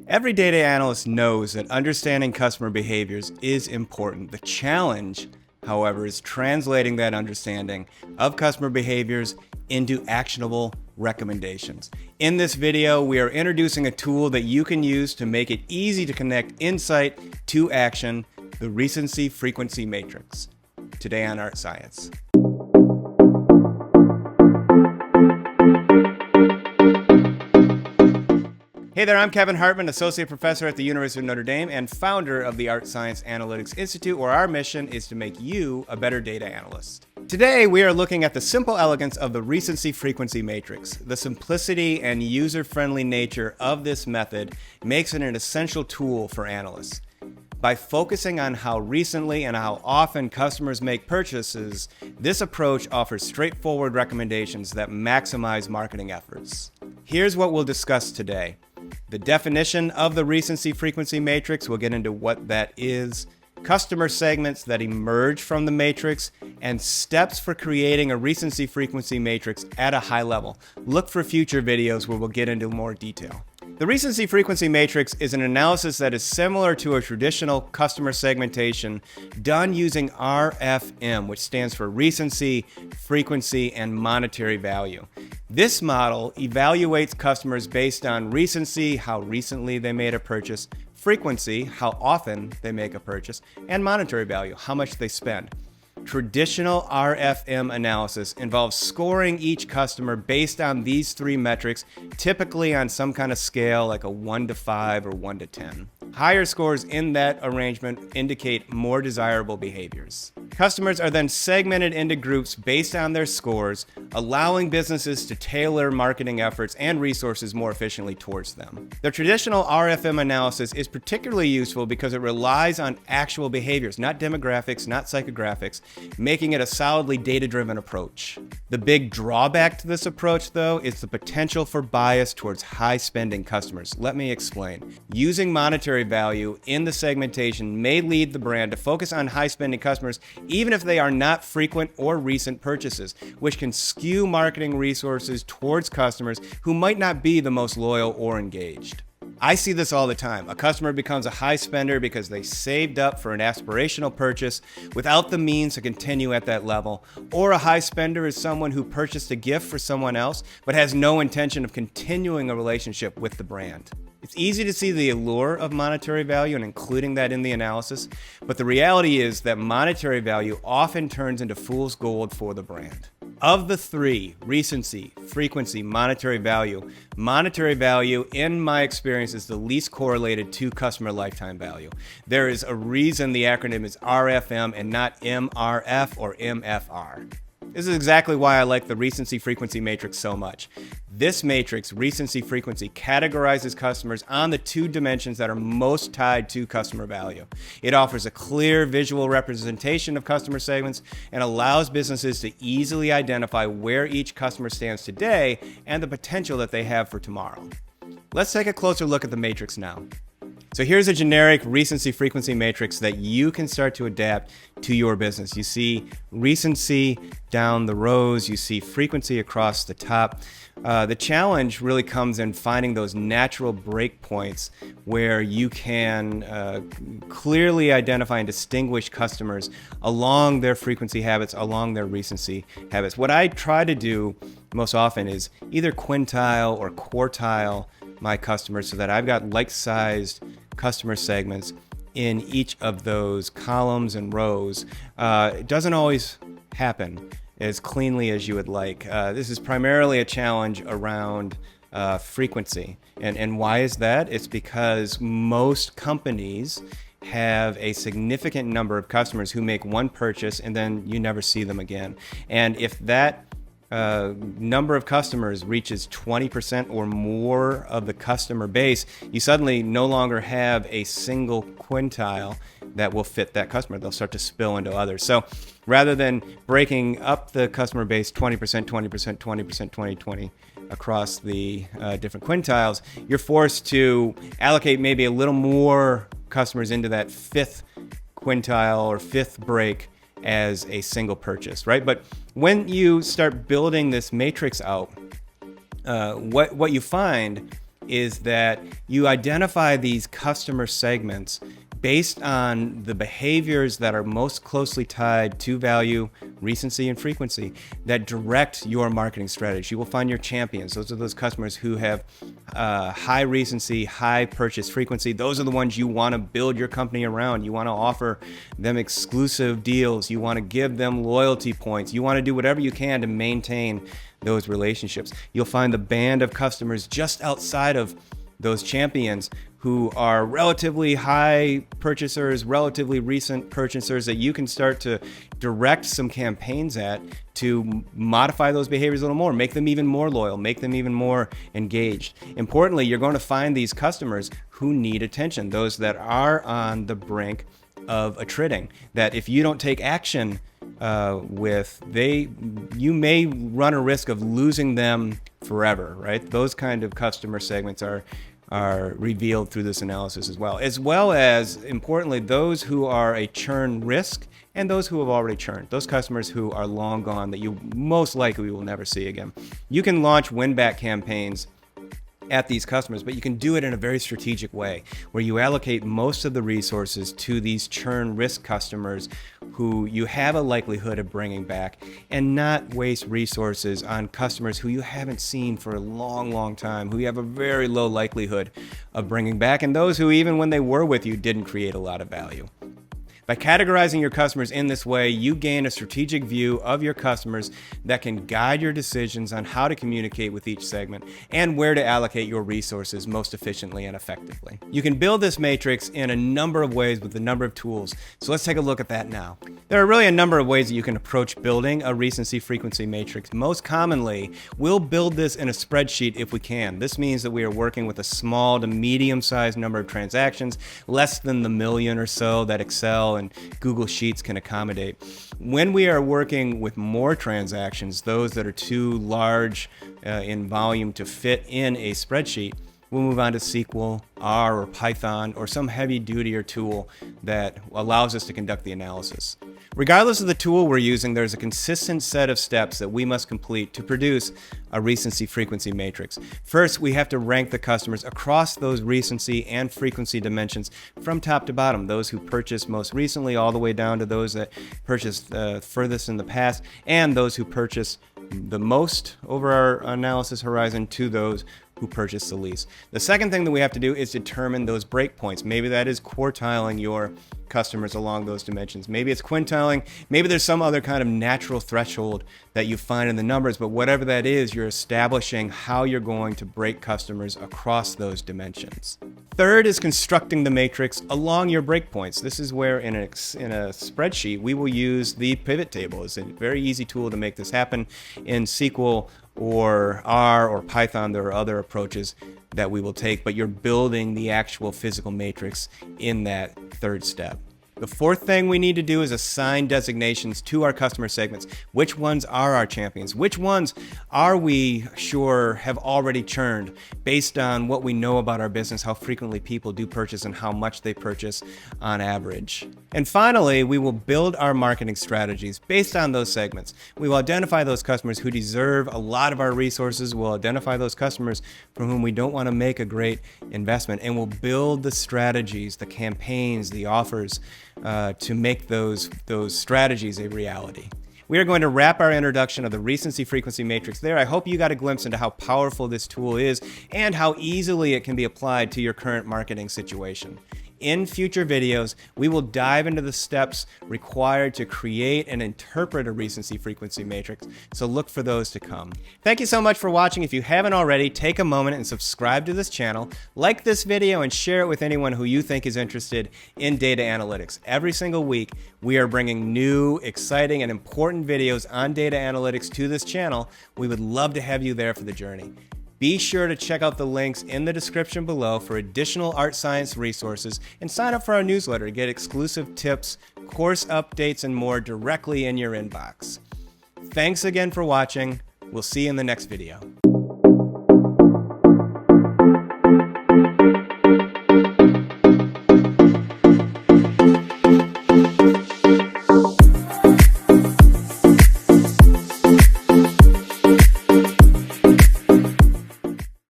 Every data analyst knows that understanding customer behaviors is important. The challenge, however, is translating that understanding of customer behaviors into actionable recommendations. In this video, we are introducing a tool that you can use to make it easy to connect insight to action, the Recency-Frequency Matrix. Today on Art+Science. Hey there, I'm Kevin Hartman, Associate Professor at the University of Notre Dame and founder of the Art+Science Analytics Institute, where our mission is to make you a better data analyst. Today, we are looking at the simple elegance of the Recency-Frequency Matrix. The simplicity and user-friendly nature of this method makes it an essential tool for analysts. By focusing on how recently and how often customers make purchases, this approach offers straightforward recommendations that maximize marketing efforts. Here's what we'll discuss today. The definition of the Recency-Frequency Matrix, we'll get into what that is, customer segments that emerge from the matrix, and steps for creating a Recency-Frequency Matrix at a high level. Look for future videos where we'll get into more detail. The Recency-Frequency Matrix is an analysis that is similar to a traditional customer segmentation done using RFM, which stands for recency, frequency, and monetary value. This model evaluates customers based on recency, how recently they made a purchase, frequency, how often they make a purchase, and monetary value, how much they spend. Traditional RFM analysis involves scoring each customer based on these three metrics, typically on some kind of scale like a 1 to 5 or 1 to 10. Higher scores in that arrangement indicate more desirable behaviors. Customers are then segmented into groups based on their scores, allowing businesses to tailor marketing efforts and resources more efficiently towards them. The traditional RFM analysis is particularly useful because it relies on actual behaviors, not demographics, not psychographics, making it a solidly data-driven approach. The big drawback to this approach, though, is the potential for bias towards high-spending customers. Let me explain. Using monetary value in the segmentation may lead the brand to focus on high-spending customers even if they are not frequent or recent purchases, which can skew marketing resources towards customers who might not be the most loyal or engaged. I see this all the time. A customer becomes a high spender because they saved up for an aspirational purchase without the means to continue at that level. Or a high spender is someone who purchased a gift for someone else but has no intention of continuing a relationship with the brand. It's easy to see the allure of monetary value and including that in the analysis, but the reality is that monetary value often turns into fool's gold for the brand. Of the three, recency, frequency, monetary value, in my experience, is the least correlated to customer lifetime value. There is a reason the acronym is RFM and not MRF or MFR. This is exactly why I like the Recency-Frequency Matrix so much. This matrix, recency-frequency, categorizes customers on the two dimensions that are most tied to customer value. It offers a clear visual representation of customer segments and allows businesses to easily identify where each customer stands today and the potential that they have for tomorrow. Let's take a closer look at the matrix now. So here's a generic recency-frequency matrix that you can start to adapt to your business. You see recency down the rows, you see frequency across the top. The challenge really comes in finding those natural breakpoints where you can clearly identify and distinguish customers along their frequency habits, along their recency habits. What I try to do most often is either quintile or quartile my customers so that I've got like-sized customer segments in each of those columns and rows. It doesn't always happen as cleanly as you would like. This is primarily a challenge around frequency. And why is that? It's because most companies have a significant number of customers who make one purchase and then you never see them again. And if that number of customers reaches 20% or more of the customer base, you suddenly no longer have a single quintile that will fit that customer. They'll start to spill into others. So rather than breaking up the customer base 20%, 20%, 20%, 20, 20 across the different quintiles, you're forced to allocate maybe a little more customers into that fifth quintile or fifth break as a single purchase, right? But when you start building this matrix out, what you find is that you identify these customer segments based on the behaviors that are most closely tied to value, recency, and frequency that direct your marketing strategy. You will find your champions. Those are those customers who have high recency, high purchase frequency. Those are the ones you want to build your company around. You want to offer them exclusive deals. You want to give them loyalty points. You want to do whatever you can to maintain those relationships. You'll find the band of customers just outside of those champions who are relatively high purchasers, relatively recent purchasers that you can start to direct some campaigns at to modify those behaviors a little more, make them even more loyal, make them even more engaged. Importantly, you're going to find these customers who need attention, those that are on the brink of attriting, that if you don't take action you may run a risk of losing them forever, right? Those kind of customer segments are revealed through this analysis as well as importantly, those who are a churn risk and those who have already churned, those customers who are long gone that you most likely will never see again. You can launch win-back campaigns at these customers, but you can do it in a very strategic way where you allocate most of the resources to these churn risk customers who you have a likelihood of bringing back and not waste resources on customers who you haven't seen for a long time, who you have a very low likelihood of bringing back, and those who even when they were with you didn't create a lot of value. By categorizing your customers in this way, you gain a strategic view of your customers that can guide your decisions on how to communicate with each segment and where to allocate your resources most efficiently and effectively. You can build this matrix in a number of ways with a number of tools, so let's take a look at that now. There are really a number of ways that you can approach building a recency-frequency matrix. Most commonly, we'll build this in a spreadsheet if we can. This means that we are working with a small to medium-sized number of transactions, less than the million or so that Excel and Google Sheets can accommodate. When we are working with more transactions, those that are too large in volume to fit in a spreadsheet, we'll move on to SQL, R, or Python, or some heavy-duty tool that allows us to conduct the analysis. Regardless of the tool we're using, there's a consistent set of steps that we must complete to produce a recency-frequency matrix. First, we have to rank the customers across those recency and frequency dimensions from top to bottom, those who purchased most recently all the way down to those that purchased furthest in the past, and those who purchased the most over our analysis horizon to those who purchased the least. The second thing that we have to do is determine those breakpoints. Maybe that is quartiling your customers along those dimensions. Maybe it's quintiling. Maybe there's some other kind of natural threshold that you find in the numbers, but whatever that is, you're establishing how you're going to break customers across those dimensions. Third is constructing the matrix along your breakpoints. This is where in a spreadsheet, we will use the pivot table. It's a very easy tool to make this happen. In SQL or R or Python, there are other approaches that we will take, but you're building the actual physical matrix in that third step. The fourth thing we need to do is assign designations to our customer segments. Which ones are our champions? Which ones are we sure have already churned based on what we know about our business, how frequently people do purchase and how much they purchase on average. And finally, we will build our marketing strategies based on those segments. We will identify those customers who deserve a lot of our resources. We'll identify those customers from whom we don't want to make a great investment, and we'll build the strategies, the campaigns, the offers to make those strategies a reality. We are going to wrap our introduction of the recency-frequency matrix there. I hope you got a glimpse into how powerful this tool is and how easily it can be applied to your current marketing situation. In future videos, we will dive into the steps required to create and interpret a recency-frequency matrix, so look for those to come. Thank you so much for watching. If you haven't already, take a moment and subscribe to this channel, like this video, and share it with anyone who you think is interested in data analytics. Every single week, we are bringing new, exciting, and important videos on data analytics to this channel. We would love to have you there for the journey. Be sure to check out the links in the description below for additional Art+Science resources and sign up for our newsletter to get exclusive tips, course updates, and more directly in your inbox. Thanks again for watching. We'll see you in the next video.